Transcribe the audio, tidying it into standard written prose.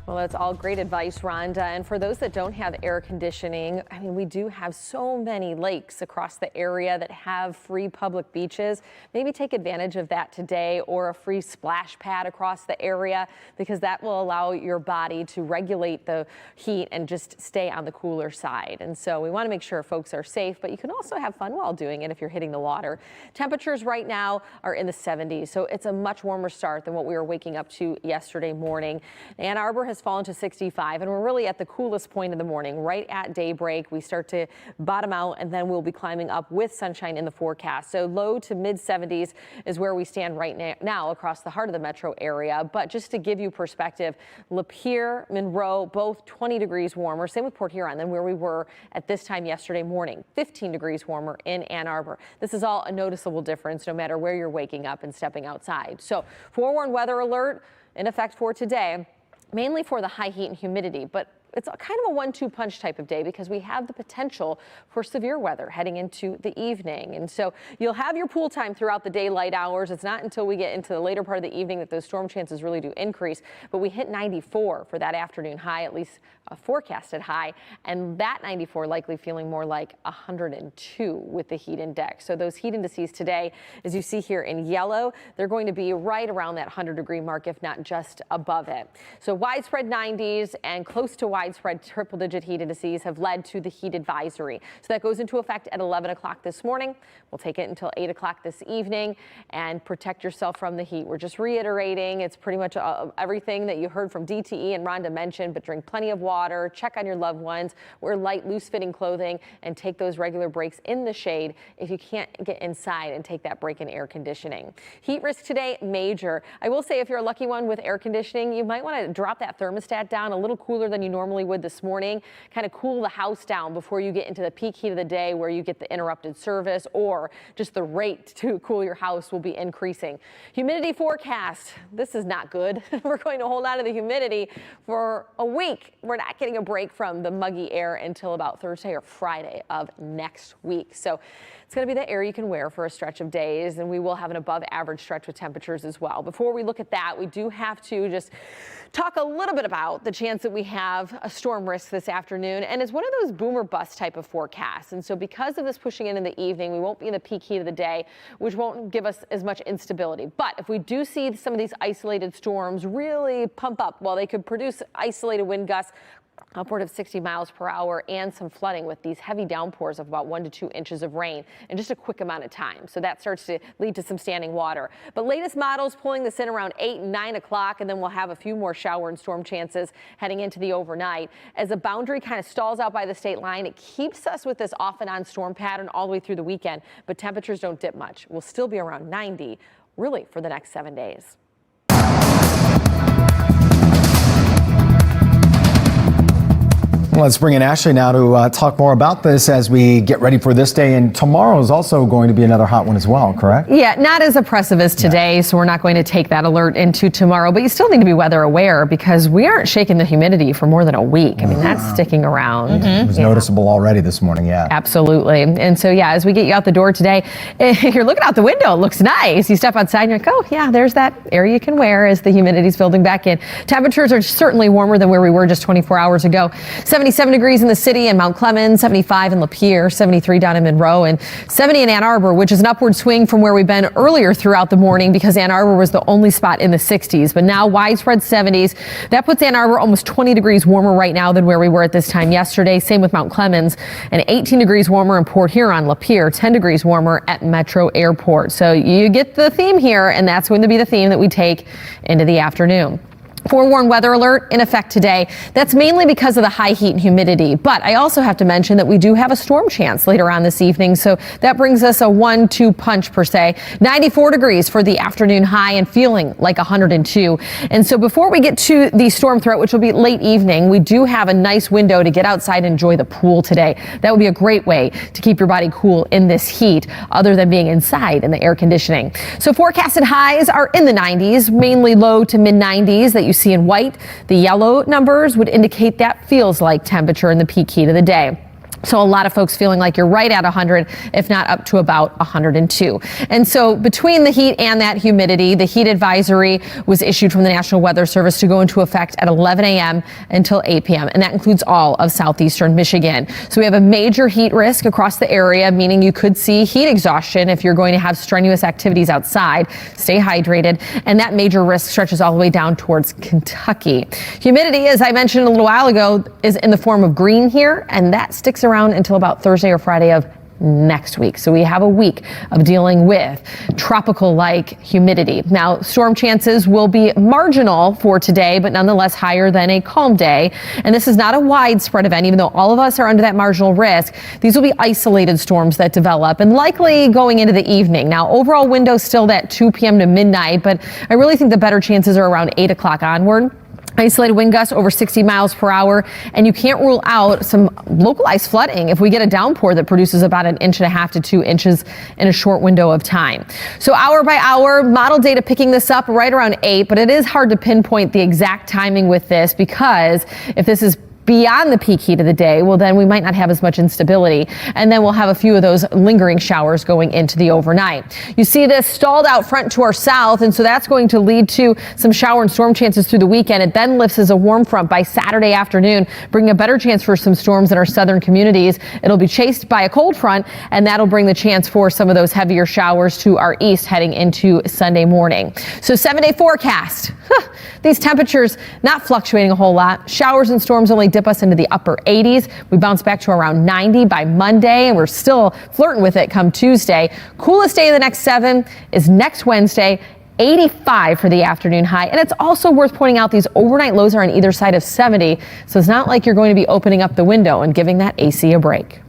Well, that's all great advice, Rhonda. And for those that don't have air conditioning, I mean, we do have so many lakes across the area that have free public beaches. Maybe take advantage of that today, or a free splash pad across the area, because that will allow your body to regulate the heat and just stay on the cooler side. And so we want to make sure folks are safe, but you can also have fun while doing it if you're hitting the water. Temperatures right now are in the 70s, so it's a much warmer start than what we were waking up to yesterday morning. Ann Arbor has fallen to 65, and we're really at the coolest point of the morning. Right at daybreak, we start to bottom out, and then we'll be climbing up with sunshine in the forecast. So low to mid 70s is where we stand right now across the heart of the metro area. But just to give you perspective, Lapeer, Monroe, both 20 degrees warmer. Same with Port Huron than where we were at this time yesterday morning. 15 degrees warmer in Ann Arbor. This is all a noticeable difference no matter where you're waking up and stepping outside. So forewarned weather alert in effect for today, mainly for the high heat and humidity, but it's kind of a 1-2 punch type of day because we have the potential for severe weather heading into the evening. And so you'll have your pool time throughout the daylight hours. It's not until we get into the later part of the evening that those storm chances really do increase. But we hit 94 for that afternoon high, at least a forecasted high. And that 94 likely feeling more like 102 with the heat index. So those heat indices today, as you see here in yellow, they're going to be right around that 100-degree mark, if not just above it. So widespread 90s and close to widespread triple-digit heat indices have led to the heat advisory. So that goes into effect at 11 o'clock this morning. We'll take it until 8 o'clock this evening, and protect yourself from the heat. We're just reiterating, it's pretty much everything that you heard from DTE and Rhonda mentioned, but drink plenty of water, check on your loved ones, wear light, loose-fitting clothing, and take those regular breaks in the shade if you can't get inside and take that break in air conditioning. Heat risk today, major. I will say if you're a lucky one with air conditioning, you might want to drop that thermostat down a little cooler than you normally would this morning. Kind of cool the house down before you get into the peak heat of the day where you get the interrupted service, or just the rate to cool your house will be increasing. Humidity forecast. This is not good. We're going to hold on to the humidity for a week. We're not getting a break from the muggy air until about Thursday or Friday of next week. So it's going to be the air you can wear for a stretch of days, and we will have an above average stretch with temperatures as well. Before we look at that, we do have to just talk a little bit about the chance that we have a storm risk this afternoon, and it's one of those boom or bust type of forecasts. And so because of this pushing in the evening, we won't be in the peak heat of the day, which won't give us as much instability. But if we do see some of these isolated storms really pump up, well, they could produce isolated wind gusts upward of 60 miles per hour and some flooding with these heavy downpours of about 1 to 2 inches of rain in just a quick amount of time. So that starts to lead to some standing water. But latest models pulling this in around 8 and 9 o'clock, and then we'll have a few more shower and storm chances heading into the overnight. As the boundary kind of stalls out by the state line, it keeps us with this off and on storm pattern all the way through the weekend, but temperatures don't dip much. We'll still be around 90 really for the next 7 days. Let's bring in Ashlee now to talk more about this as we get ready for this day. And tomorrow is also going to be another hot one as well, correct? Yeah, not as oppressive as today, so we're not going to take that alert into tomorrow. But you still need to be weather aware because we aren't shaking the humidity for more than a week. I mean, that's sticking around. It was noticeable already this morning, yeah. Absolutely. And so, yeah, as we get you out the door today, you're looking out the window, it looks nice. You step outside and you're like, oh, yeah, there's that area you can wear as the humidity's building back in. Temperatures are certainly warmer than where we were just 24 hours ago. 77 degrees in the city and Mount Clemens, 75 in Lapeer, 73 down in Monroe, and 70 in Ann Arbor, which is an upward swing from where we've been earlier throughout the morning because Ann Arbor was the only spot in the 60s. But now widespread 70s. That puts Ann Arbor almost 20 degrees warmer right now than where we were at this time yesterday. Same with Mount Clemens, and 18 degrees warmer in Port Huron, Lapeer, 10 degrees warmer at Metro Airport. So you get the theme here, and that's going to be the theme that we take into the afternoon. Forewarned weather alert in effect today. That's mainly because of the high heat and humidity. But I also have to mention that we do have a storm chance later on this evening. So that brings us a 1-2 punch per se. 94 degrees for the afternoon high and feeling like 102. And so before we get to the storm threat, which will be late evening, we do have a nice window to get outside and enjoy the pool today. That would be a great way to keep your body cool in this heat other than being inside in the air conditioning. So forecasted highs are in the 90s, mainly low to mid 90s that you see in white. The yellow numbers would indicate that feels like temperature in the peak heat of the day. So a lot of folks feeling like you're right at 100, if not up to about 102. And so between the heat and that humidity, the heat advisory was issued from the National Weather Service to go into effect at 11 a.m. until 8 p.m. And that includes all of southeastern Michigan. So we have a major heat risk across the area, meaning you could see heat exhaustion if you're going to have strenuous activities outside. Stay hydrated. And that major risk stretches all the way down towards Kentucky. Humidity, as I mentioned a little while ago, is in the form of green here, and that sticks around until about Thursday or Friday of next week. So we have a week of dealing with tropical-like humidity. Now, storm chances will be marginal for today, but nonetheless higher than a calm day. And this is not a widespread event, even though all of us are under that marginal risk. These will be isolated storms that develop and likely going into the evening. Now, overall window still that 2 p.m. to midnight, but I really think the better chances are around 8 o'clock onward. Isolated wind gusts over 60 miles per hour, and you can't rule out some localized flooding if we get a downpour that produces about 1.5 inches to 2 inches in a short window of time. So hour by hour, model data picking this up right around 8, but it is hard to pinpoint the exact timing with this, because if this is beyond the peak heat of the day, well, then we might not have as much instability. And then we'll have a few of those lingering showers going into the overnight. You see this stalled out front to our south, and so that's going to lead to some shower and storm chances through the weekend. It then lifts as a warm front by Saturday afternoon, bringing a better chance for some storms in our southern communities. It'll be chased by a cold front, and that'll bring the chance for some of those heavier showers to our east heading into Sunday morning. So 7-day forecast. These temperatures not fluctuating a whole lot. Showers and storms only dip us into the upper 80s. We bounce back to around 90 by Monday, and we're still flirting with it come Tuesday. Coolest day of the next 7 is next Wednesday. 85 for the afternoon high. And it's also worth pointing out these overnight lows are on either side of 70. So it's not like you're going to be opening up the window and giving that AC a break.